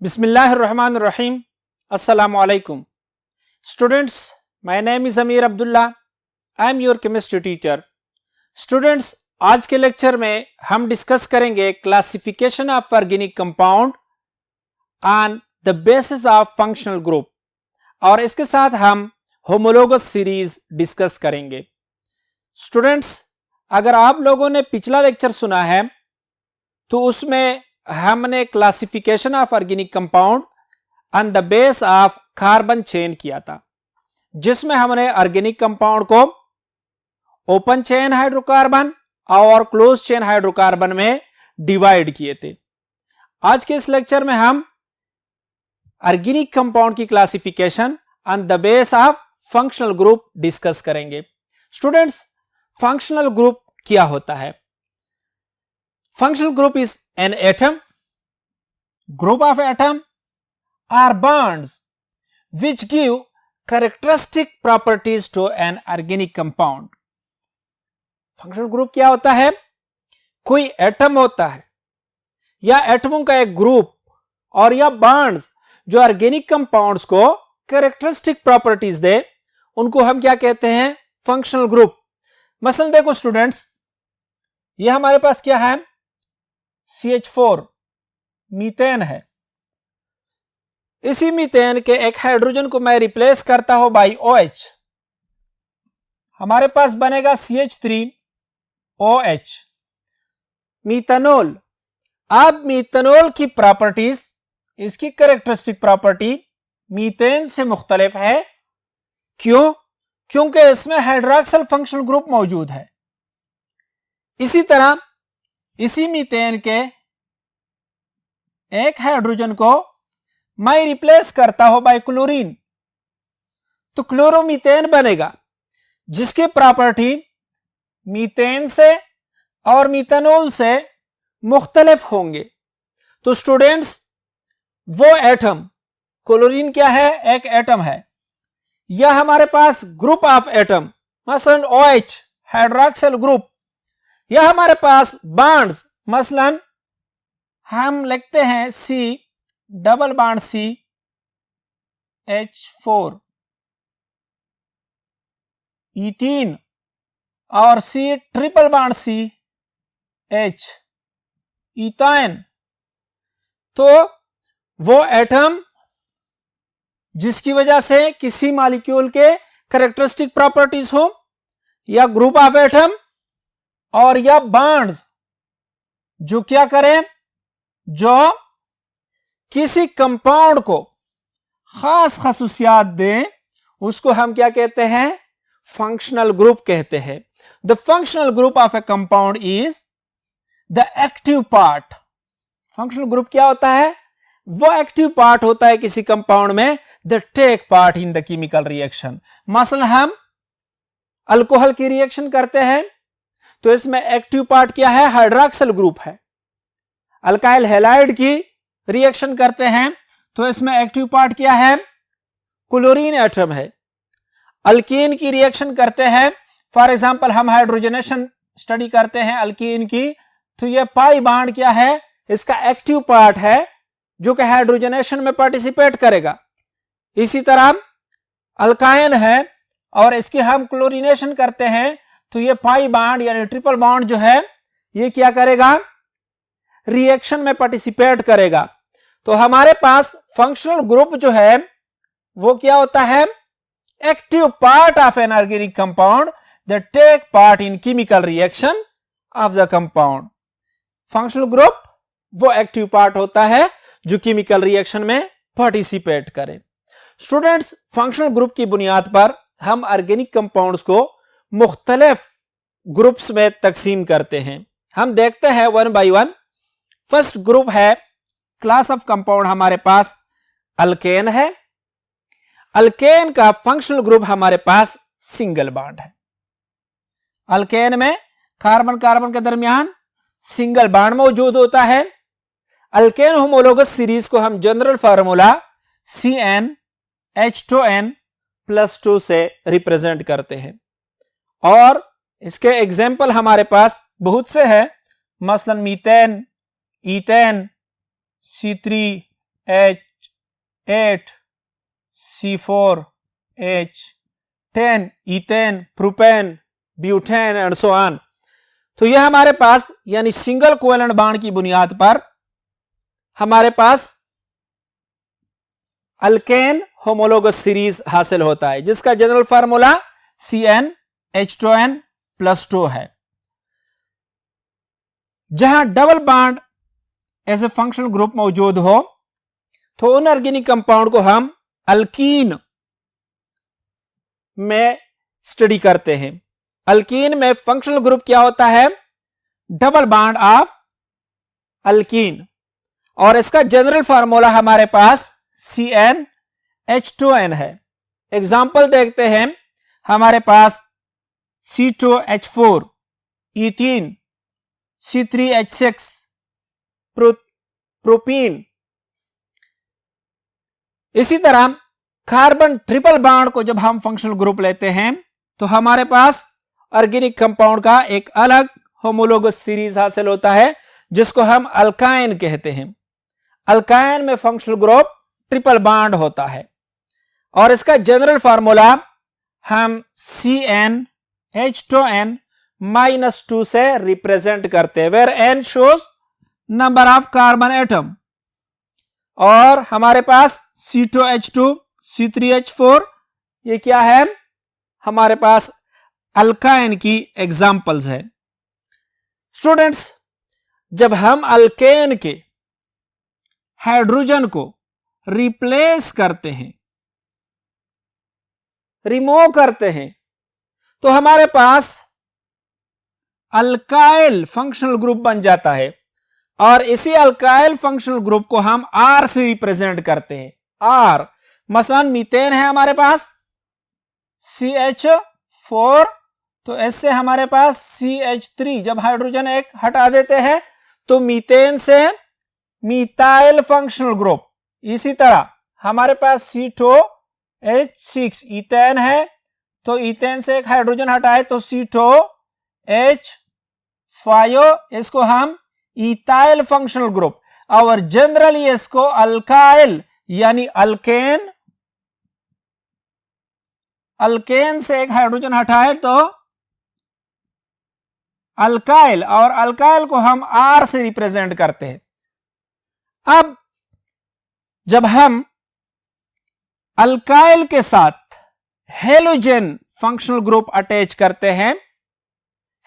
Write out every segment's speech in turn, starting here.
Bismillahirrahmanirrahim. Assalamu alaikum. Students, my name is Amir Abdullah. I am your chemistry teacher. Students, आज के lecture में हम discuss करेंगे classification of organic compound on the basis of functional group और इसके साथ हम होमोलोगस सीरीज डिस्कस करेंगे. स्टूडेंट्स, अगर आप लोगों ने पिछला लेक्चर सुना है तो उसमें हमने classification of organic compound on the base of carbon chain किया था, जिसमें हमने ऑर्गेनिक कंपाउंड को ओपन चेन हाइड्रोकार्बन और क्लोज चेन हाइड्रोकार्बन में डिवाइड किए थे. आज के इस लेक्चर में हम ऑर्गेनिक कंपाउंड की classification on the base of functional group discuss करेंगे. स्टूडेंट्स, फंक्शनल ग्रुप क्या होता है? Functional group is an atom, group of atom or bonds which give characteristic properties to an organic compound. Functional group क्या होता है? कोई atom होता है या एटमों का एक ग्रुप और या बॉन्ड्स जो ऑर्गेनिक कंपाउंड्स को कैरेक्टरिस्टिक प्रॉपर्टीज दे, उनको हम क्या कहते हैं? Functional group. मसलन देखो स्टूडेंट्स, ये हमारे पास क्या है? CH4 मीथेन है. इसी मीथेन के एक हाइड्रोजन को मैं रिप्लेस करता हूं बाई OH, हमारे पास बनेगा CH3OH मीथेनॉल. अब मीथेनॉल की प्रॉपर्टीज, इसकी कैरेक्टरिस्टिक प्रॉपर्टी मीथेन से मुख्तलिफ है. क्यों? क्योंकि इसमें हाइड्रॉक्सिल फंक्शनल ग्रुप मौजूद है. इसी तरह इसी मीथेन के एक हाइड्रोजन को मैं रिप्लेस करता हूं बाय क्लोरीन, तो क्लोरोमीथेन बनेगा, जिसकी प्रॉपर्टी मीथेन से और मीथेनॉल से मुख्तलिफ होंगे. तो स्टूडेंट्स, वो एटम, क्लोरीन क्या है? एक एटम है. यह हमारे पास ग्रुप ऑफ एटम, मसलन OH हाइड्रॉक्सिल ग्रुप, या हमारे पास बॉन्ड्स, मसलन हम लिखते हैं C double bond C H4 ethene और C triple bond C H ethyne. तो वो एटम जिसकी वजह से किसी मॉलिक्यूल के कैरेक्टरिस्टिक प्रॉपर्टीज हो, या ग्रुप ऑफ एटम और या बॉन्ड्स जो क्या करें, जो किसी कंपाउंड को खास खसूसियात दें, उसको हम क्या कहते हैं? फंक्शनल ग्रुप कहते हैं. The functional group of A compound is the active part. Functional group क्या होता है? वो एक्टिव पार्ट होता है किसी कंपाउंड में the take part in the chemical reaction. मसलन हम अल्कोहल की रिएक्शन करते हैं तो इसमें एक्टिव पार्ट क्या है? हाइड्रॉक्सिल ग्रुप है. अल्काइल हैलाइड की रिएक्शन करते हैं तो इसमें एक्टिव पार्ट क्या है? क्लोरीन एटम है. अल्कीन की रिएक्शन करते हैं, फॉर एग्जांपल हम हाइड्रोजनेशन स्टडी करते हैं अल्कीन की, तो ये पाई बॉन्ड क्या है? इसका एक्टिव पार्ट है जो कि हाइड्रोजनेशन में पार्टिसिपेट करेगा. इसी तरह अल्काइन है और इसकी हम क्लोरीनेशन करते हैं तो ये पाई बॉन्ड यानी ट्रिपल बॉन्ड जो है, ये क्या करेगा? रिएक्शन में पार्टिसिपेट करेगा. तो हमारे पास फंक्शनल ग्रुप जो है वो क्या होता है? Active part of an organic compound that take part in chemical reaction of the compound. Functional group वो एक्टिव पार्ट होता है जो केमिकल रिएक्शन में पार्टिसिपेट करे. स्टूडेंट्स, फंक्शनल ग्रुप की बुनियाद पर हम ऑर्गेनिक कंपाउंड्स को मुख्तलिफ ग्रुप्स में तकसीम करते हैं. हम देखते हैं one by one. First group है, क्लास ऑफ कंपाउंड हमारे पास अल्केन है. अल्केन का फंक्शनल ग्रुप हमारे पास सिंगल बॉन्ड है. अल्केन में कार्बन कार्बन के दरमियान सिंगल बॉन्ड मौजूद होता है. अल्केन होमोलोगस सीरीज को हम जनरल फार्मूला CnH2n+2 से रिप्रेजेंट करते हैं. और इसके एग्जाम्पल हमारे पास बहुत से हैं, मसलन methane, ethane, C3 H8 C4H10 ethane, propane, butane and so on. तो यह हमारे पास यानी सिंगल कोवेलेंट बॉन्ड की बुनियाद पर हमारे पास अल्केन होमोलोगस सीरीज हासिल होता है, जिसका जनरल फार्मूला CnH2n+2 है। जहां double bond as a functional group मौजूद हो तो उन ऑर्गेनिक कंपाउंड को हम अल्कीन में स्टडी करते हैं। अल्कीन में फंक्शनल ग्रुप क्या होता है? डबल बॉन्ड ऑफ अल्कीन, और इसका जनरल फार्मूला हमारे पास CnH2n है। एग्जाम्पल देखते हैं, हमारे पास C2H4 इथीन, C3H6 प्रोपीन। इसी तरह कार्बन ट्रिपल बॉन्ड को जब हम फंक्शनल ग्रुप लेते हैं तो हमारे पास ऑर्गेनिक कंपाउंड का एक अलग होमोलोगस सीरीज हासिल होता है, जिसको हम अल्काइन कहते हैं। अल्काइन में फंक्शनल ग्रुप ट्रिपल बॉन्ड होता है और इसका जनरल फार्मूला हम CnH2n-2 से रिप्रेजेंट करते हैं, where n shows number of carbon atom. और हमारे पास C2H2 C3H4 ये क्या है? हमारे पास अल्काइन की एग्जाम्पल्स है। स्टूडेंट्स, जब हम अल्केन के हाइड्रोजन को रिप्लेस करते हैं, रिमूव करते हैं, तो हमारे पास अल्काइल फंक्शनल ग्रुप बन जाता है और इसी अल्काइल फंक्शनल ग्रुप को हम R से रिप्रेजेंट करते हैं। R मसलन मीथेन है हमारे पास CH4, तो इससे हमारे पास CH3, जब हाइड्रोजन एक हटा देते हैं तो मीथेन से मीथाइल फंक्शनल ग्रुप। इसी तरह हमारे पास C2H6 इथेन है, तो इथेन से एक हाइड्रोजन हटाए तो C2H5, इसको हम इथाइल फंक्शनल ग्रुप, और जनरली इसको अल्काइल यानी अल्केन, अल्केन से एक हाइड्रोजन हटाए तो अल्काइल, और अल्काइल को हम R से रिप्रेजेंट करते हैं। अब जब हम अल्काइल के साथ हेलोजन फंक्शनल ग्रुप अटैच करते हैं,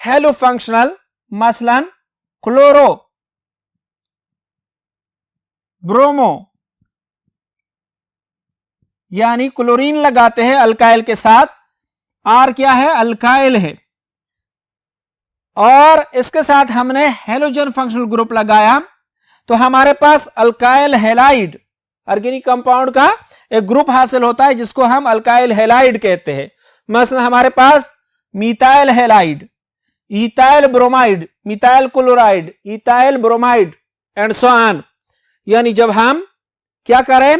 हेलो फंक्शनल, मसलन क्लोरो, ब्रोमो, यानी क्लोरीन लगाते हैं अल्काइल के साथ, R क्या है? अल्काइल है, और इसके साथ हमने हेलोजन फंक्शनल ग्रुप लगाया तो हमारे पास अल्काइल हैलाइड ऑर्गेनिक कंपाउंड का एक ग्रुप हासिल होता है, जिसको हम अल्काइल हैलाइड कहते हैं। मसलन हमारे पास methyl halide, ethyl bromide, methyl chloride, ethyl bromide and so on. यानी जब हम क्या करें,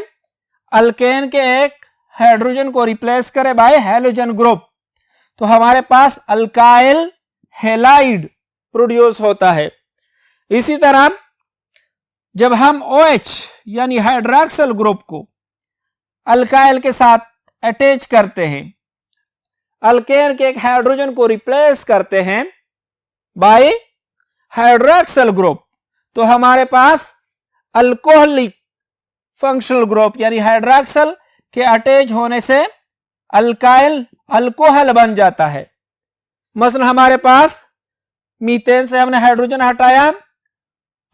अल्केन के एक हाइड्रोजन को रिप्लेस करें बाय हेलोजन ग्रुप, तो हमारे पास अल्काइल हैलाइड प्रोड्यूस होता है। इसी तरह जब हम OH यानी हाइड्रॉक्सिल ग्रुप को अल्काइल के साथ अटैच करते हैं, अल्केन के एक हाइड्रोजन को रिप्लेस करते हैं बाय हाइड्रॉक्सिल ग्रुप, तो हमारे पास अल्कोहलिक फंक्शनल ग्रुप यानी हाइड्रॉक्सिल के अटैच होने से अल्काइल अल्कोहल बन जाता है। मसलन हमारे पास मीथेन से हमने हाइड्रोजन हटाया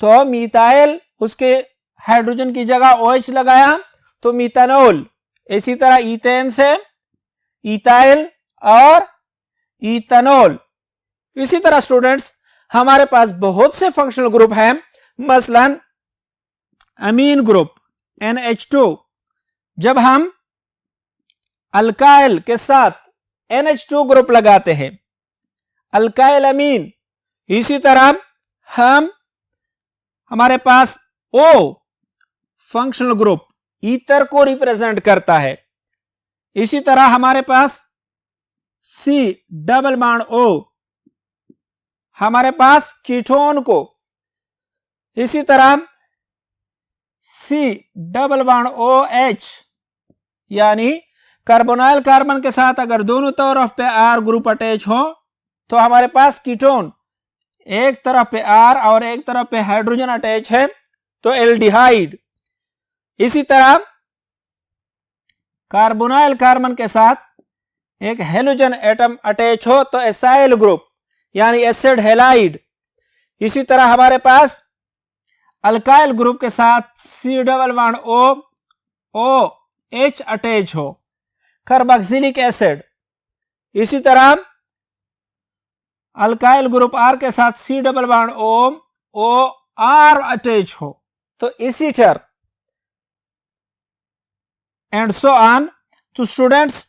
तो मीथाइल, उसके हाइड्रोजन की जगह OH लगाया तो मीथानोल। इसी तरह इथेन से इथाइल और इथानोल। इसी तरह स्टूडेंट्स हमारे पास बहुत से फंक्शनल ग्रुप हैं, मसलन अमीन ग्रुप NH2, जब हम अल्काइल के साथ NH2 ग्रुप लगाते हैं, अल्काइल अमीन। इसी तरह हमारे पास O फंक्शनल ग्रुप ईथर को रिप्रेजेंट करता है। इसी तरह हमारे पास C डबल बॉन्ड O हमारे पास कीटोन को। इसी तरह C double bond O H, यानी कार्बोनाइल कार्बन के साथ अगर दोनों तरफ पे आर ग्रुप अटैच हो तो हमारे पास कीटोन एक तरफ पे आर और एक तरफ पे हाइड्रोजन अटैच है तो एल्डिहाइड। इसी तरह कार्बोनाइल कार्बन के साथ एक हेलोजन एटम अटैच हो तो एसाइल ग्रुप यानी एसिड हैलाइड। इसी तरह हमारे पास अल्काइल ग्रुप के साथ C double bond O H attach हो, कार्बोक्सिलिक एसिड। इसी तरह अल्काइल ग्रुप आर के साथ C double bond O R attach हो तो एसीटर एंड सो ऑन। तो स्टूडेंट्स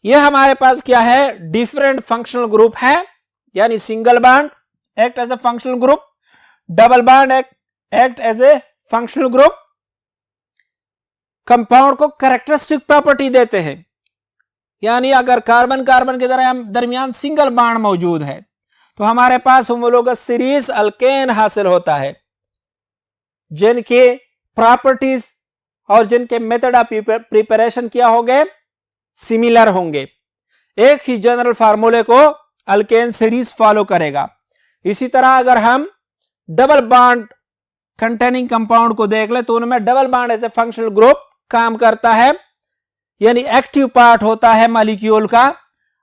ये हमारे पास क्या है, डिफरेंट फंक्शनल ग्रुप है, यानी single bond act as a functional group, double bond act as a functional group. Compound को कैरेक्टरिस्टिक प्रॉपर्टी देते हैं, यानी अगर कार्बन कार्बन के दरमियान सिंगल बॉन्ड मौजूद है तो हमारे पास होमोलोगस सीरीज अल्केन हासिल होता है, जिनके प्रॉपर्टीज और जिनके मेथड ऑफ प्रिपरेशन क्या होंगे, सिमिलर होंगे। एक ही जनरल फार्मूले को अल्केन सीरीज फॉलो करेगा। इसी तरह अगर हम डबल बॉन्ड कंटेनिंग कंपाउंड को देख ले तो उनमें double bond as a functional group काम करता है, यानी एक्टिव पार्ट होता है मॉलिक्यूल का,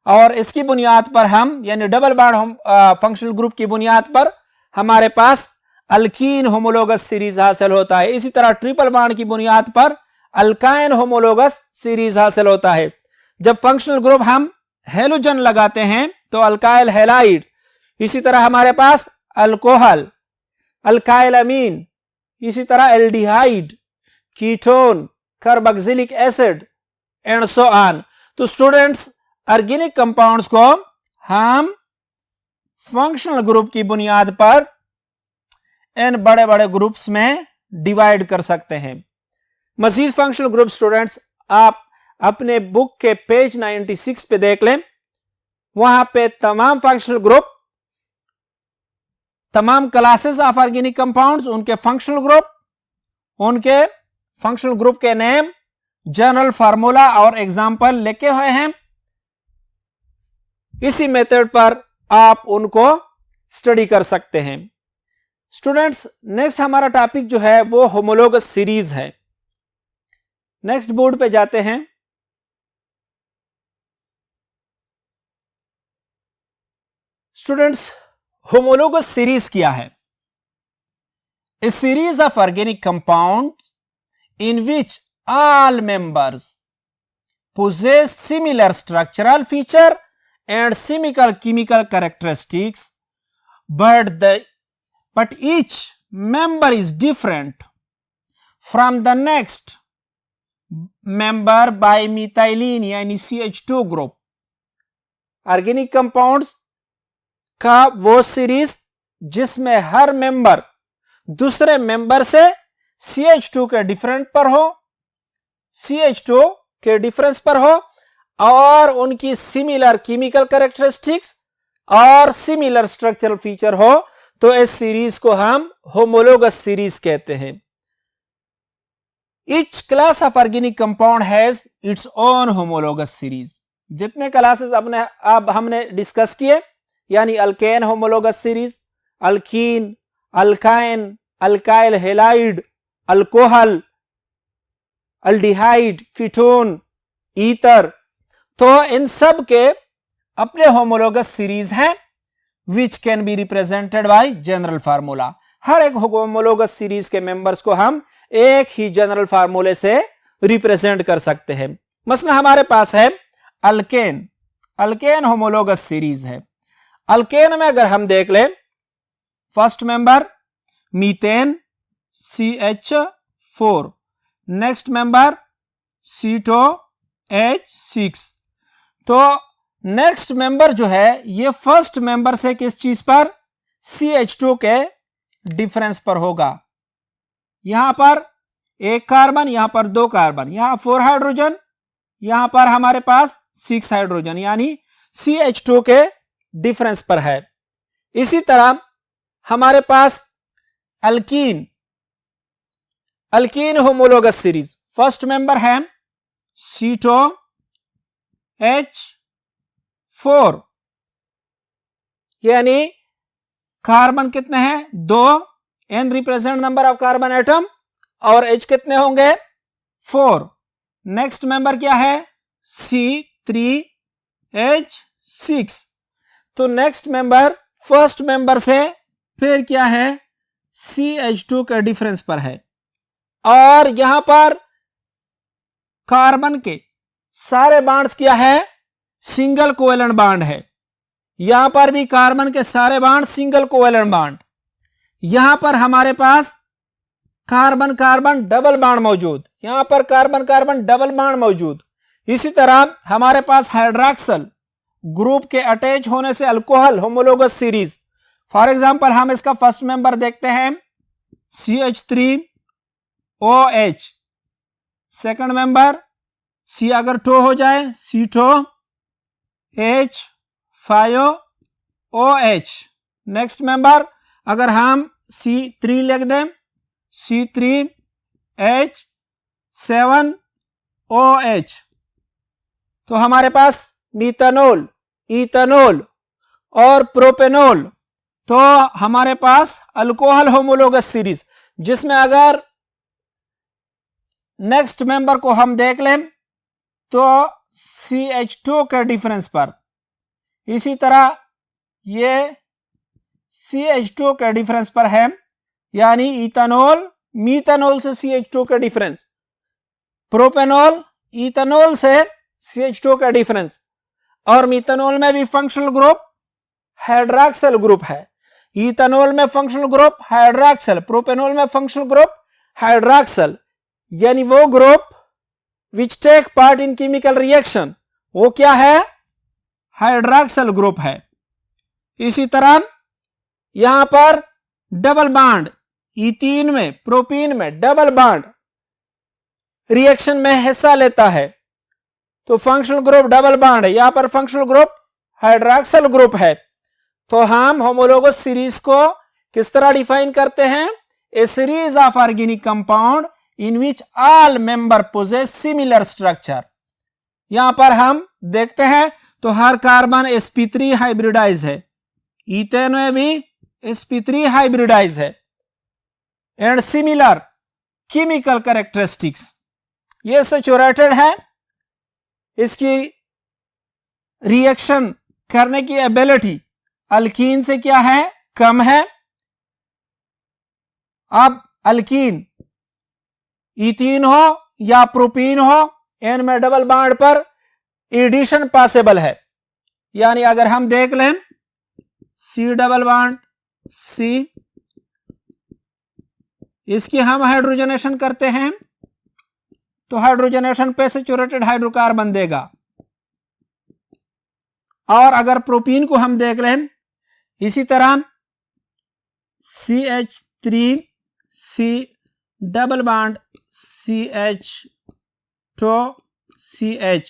और इसकी बुनियाद पर हम यानी डबल बॉन्ड फंक्शनल ग्रुप की बुनियाद पर हमारे पास अल्कीन होमोलोगस सीरीज हासिल होता है। इसी तरह ट्रिपल बॉन्ड की बुनियाद पर अल्काइन होमोलोगस सीरीज हासिल होता है। जब फंक्शनल ग्रुप हम हेलोजन लगाते हैं तो अल्काइल हैलाइड। इसी तरह हमारे पास अल्कोहल, अल्काइल अमीन, इसी तरह aldehyde, ketone, carboxylic acid and so on. तो स्टूडेंट्स ऑर्गेनिक कंपाउंड्स को हम फंक्शनल ग्रुप की बुनियाद पर इन बड़े बड़े ग्रुप्स में डिवाइड कर सकते हैं। मजीद फंक्शनल ग्रुप स्टूडेंट्स आप अपने बुक के पेज 96 पे देख लें, वहां पे तमाम फंक्शनल ग्रुप, तमाम क्लासेस ऑफ ऑर्गेनिक कंपाउंड्स, उनके फंक्शनल ग्रुप, उनके फंक्शनल ग्रुप के नेम, जनरल फार्मूला और एग्जाम्पल लिखे हुए हैं। इसी मेथड पर आप उनको स्टडी कर सकते हैं। स्टूडेंट्स नेक्स्ट हमारा टॉपिक जो है वो होमोलोगस सीरीज है। नेक्स्ट बोर्ड पे जाते हैं। स्टूडेंट्स होमोलोगस सीरीज क्या है? A series of organic compound in which all members possess similar structural feature and similar chemical characteristics, but each member is different from the next member by methylene यानी CH2 group. Organic compounds का वो series जिसमें हर member दूसरे member से CH2 के different पर हो, CH2 के डिफरेंस पर हो और उनकी सिमिलर केमिकल कैरेक्टरिस्टिक्स और सिमिलर स्ट्रक्चरल फीचर हो, तो इस सीरीज को हम होमोलोगस सीरीज कहते हैं। Each class of organic compound has its own homologous series. जितने क्लासेस अब हमने डिस्कस किए, यानी alkane homologous series, alkene, alkyne, alkyl halide, alcohol, aldehyde, ketone, ether, तो इन सब के अपने होमोलोगस सीरीज हैं which can be represented by general formula. हर एक होमोलोगस सीरीज के मेंबर्स को हम एक ही जनरल फार्मूले से रिप्रेजेंट कर सकते हैं। मसलन हमारे पास है अल्केन, अल्केन होमोलोगस सीरीज है। अल्केन में अगर हम देख लें, first member methane CH4, next member C2H6। तो नेक्स्ट मेंबर जो है ये फर्स्ट मेंबर से किस चीज पर, CH2 के डिफरेंस पर होगा। यहां पर एक कार्बन, यहां पर दो कार्बन, यहां 4 हाइड्रोजन, यहां पर हमारे पास 6 हाइड्रोजन, यानी CH2 के डिफरेंस पर है। इसी तरह हमारे पास alkene, alkene homologous series. First member है सीटो H4, यानी कार्बन कितने हैं? 2, N represent number of carbon atom, और H कितने होंगे? 4। नेक्स्ट मेंबर क्या है? C3H6। तो नेक्स्ट मेंबर फर्स्ट मेंबर से फिर क्या है? CH2 का डिफरेंस पर है, और यहां पर कार्बन के सारे बॉन्ड्स क्या है? सिंगल कोवेलेंट बॉन्ड है। यहां पर भी कार्बन के सारे बॉन्ड सिंगल कोवेलेंट बॉन्ड। यहां पर हमारे पास कार्बन कार्बन डबल बॉन्ड मौजूद, यहां पर कार्बन कार्बन डबल बॉन्ड मौजूद। इसी तरह हमारे पास हाइड्रॉक्सल ग्रुप के अटैच होने से alcohol homologous series. For example हम इसका फर्स्ट मेंबर देखते हैं CH3OH, सेकंड मेंबर C अगर टो हो जाए सीटो H5OH। नेक्स्ट मेंबर अगर हम C3 लिख दें C3H7OH, तो हमारे पास मीथेनॉल, इथेनॉल और प्रोपेनॉल। तो हमारे पास अल्कोहल होमोलोगस सीरीज, जिसमें अगर नेक्स्ट मेंबर को हम देख लें तो CH2 के डिफरेंस पर, इसी तरह ये CH2 के डिफरेंस पर है, यानी इथेनॉल मीथेनॉल से CH2 का डिफरेंस, प्रोपेनॉल इथेनॉल से CH2 का डिफरेंस, और मीथेनॉल में भी फंक्शनल ग्रुप हाइड्रॉक्सल ग्रुप है। इथेनॉल में फंक्शनल ग्रुप हाइड्रॉक्सल, प्रोपेनॉल में फंक्शनल ग्रुप हाइड्रॉक्सल, यानी वो group which take part in chemical reaction, वो क्या है? हाइड्रॉक्सल ग्रुप है। इसी तरह यहां पर डबल बॉन्ड, इथीन में प्रोपीन में डबल बॉन्ड रिएक्शन में हिस्सा लेता है, तो फंक्शनल ग्रुप डबल बॉन्ड है, यहां पर फंक्शनल ग्रुप हाइड्रॉक्सल ग्रुप है। तो हम होमोलोगस सीरीज को किस तरह डिफाइन करते हैं? A series of organic compound in which all member possess similar structure. यहां पर हम देखते हैं तो हर कार्बन sp3 हाइब्रिडाइज है, ईथेन में भी sp3 हाइब्रिडाइज है, एंड सिमिलर केमिकल कैरेक्टरिस्टिक्स। ये सैचुरेटेड है, इसकी रिएक्शन करने की एबिलिटी अल्कीन से क्या है? कम है। अब अल्कीन इथीन हो या प्रोपीन हो, एन में डबल बॉन्ड पर एडिशन पॉसिबल है, यानी अगर हम देख लें C डबल बॉन्ड C, इसकी हम हाइड्रोजनेशन करते हैं तो हाइड्रोजनेशन पे सैचुरेटेड हाइड्रोकार्बन देगा। और अगर प्रोपीन को हम देख लें इसी तरह CH3C डबल बॉन्ड CH2CH,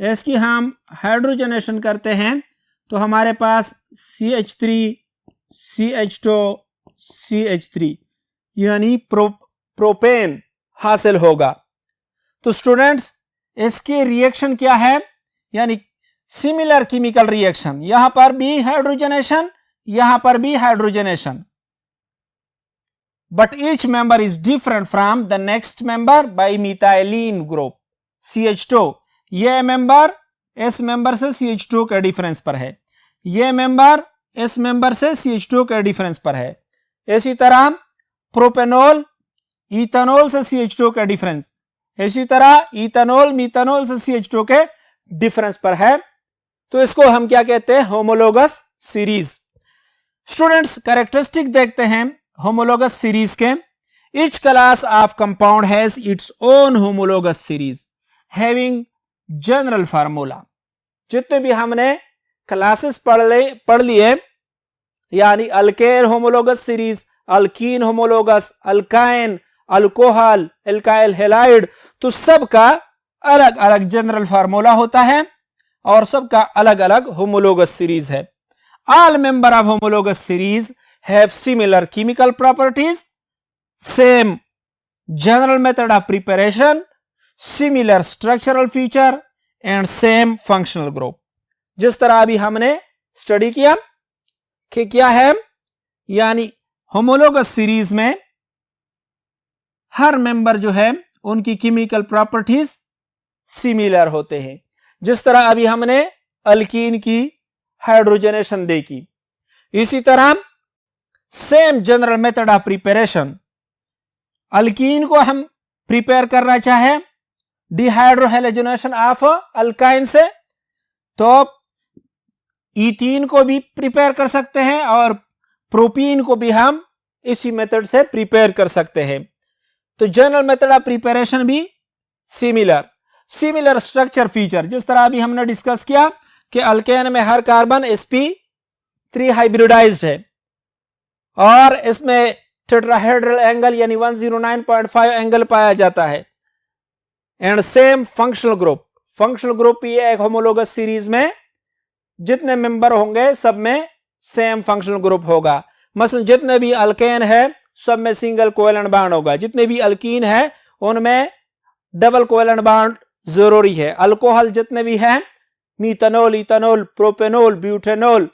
इसकी हम हाइड्रोजनेशन करते हैं तो हमारे पास CH3CH2CH3 यानी प्रोपेन हासिल होगा। तो स्टूडेंट्स इसकी रिएक्शन क्या है? यानी सिमिलर केमिकल रिएक्शन, यहां पर भी हाइड्रोजनेशन, यहां पर भी hydrogenation, but each member is different from the next member by methylene group CH2। ये मेंबर इस मेंबर से CH2 के डिफरेंस पर है, ये मेंबर इस मेंबर से CH2 के डिफरेंस पर है। इसी तरह प्रोपेनॉल इथेनॉल से CH2 के डिफरेंस, इसी तरह इथेनॉल मीथेनॉल से CH2 के डिफरेंस पर है। तो इसको हम क्या कहते हैं? Homologous series. स्टूडेंट्स कैरेक्टरिस्टिक देखते हैं होमोलोगस सीरीज के। Each class of compound has its own homologous series having general formula। जितने भी हमने क्लासेस पढ़ लिए, यानी alkane homologous series, alkyne homologous, alkyne, alcohol, alkyl halide, तो सबका अलग अलग जनरल फार्मूला होता है और सबका अलग अलग होमोलोगस सीरीज है। All member of homologous series have similar chemical properties, same general method of preparation, similar structural feature and same functional group. जिस तरह अभी हमने स्टडी किया कि क्या है, यानी होमोलोगस सीरीज में हर मेंबर जो है उनकी केमिकल प्रॉपर्टीज सिमिलर होते हैं। जिस तरह अभी हमने अल्कीन की हाइड्रोजनेशन देखी, इसी तरह same general method of preparation, alkyne को हम प्रिपेयर करना चाहे डिहाइड्रोहेलोजनेशन ऑफ अल्काइन से, तो ईथीन को भी प्रिपेयर कर सकते हैं और प्रोपीन को भी हम इसी मेथड से प्रिपेयर कर सकते हैं। तो जनरल मेथड ऑफ प्रिपरेशन भी सिमिलर स्ट्रक्चर फीचर, जिस तरह अभी हमने डिस्कस किया कि अल्केन में हर कार्बन sp3 हाइब्रिडाइज्ड है और इसमें टेट्राहेड्रल एंगल यानी 109.5 एंगल पाया जाता है। एंड सेम फंक्शनल ग्रुप भी एक होमोलोगस सीरीज में जितने मेंबर होंगे सब में सेम फंक्शनल ग्रुप होगा। मसलन जितने भी अल्केन है सब में सिंगल कोवेलेंट बॉन्ड होगा, जितने भी अल्कीन है उनमें डबल कोवेलेंट बॉन्ड जरूरी है। अल्कोहल जितने भी हैं, methanol, ethanol, propanol, butanol,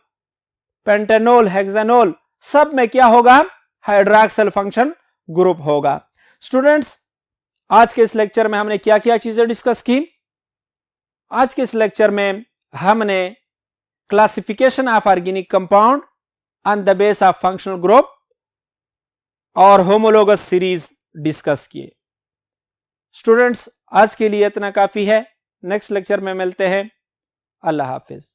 pentanol, hexanol, सब में क्या होगा, हाइड्रॉक्सिल फंक्शन ग्रुप होगा। स्टूडेंट्स, आज के इस लेक्चर में हमने क्या क्या चीजें डिस्कस की? आज के इस लेक्चर में हमने classification of organic compound on the base of functional group और होमोलोगस सीरीज डिस्कस किए। स्टूडेंट्स, आज के लिए इतना काफी है। नेक्स्ट लेक्चर में मिलते हैं। अल्लाह हाफिज।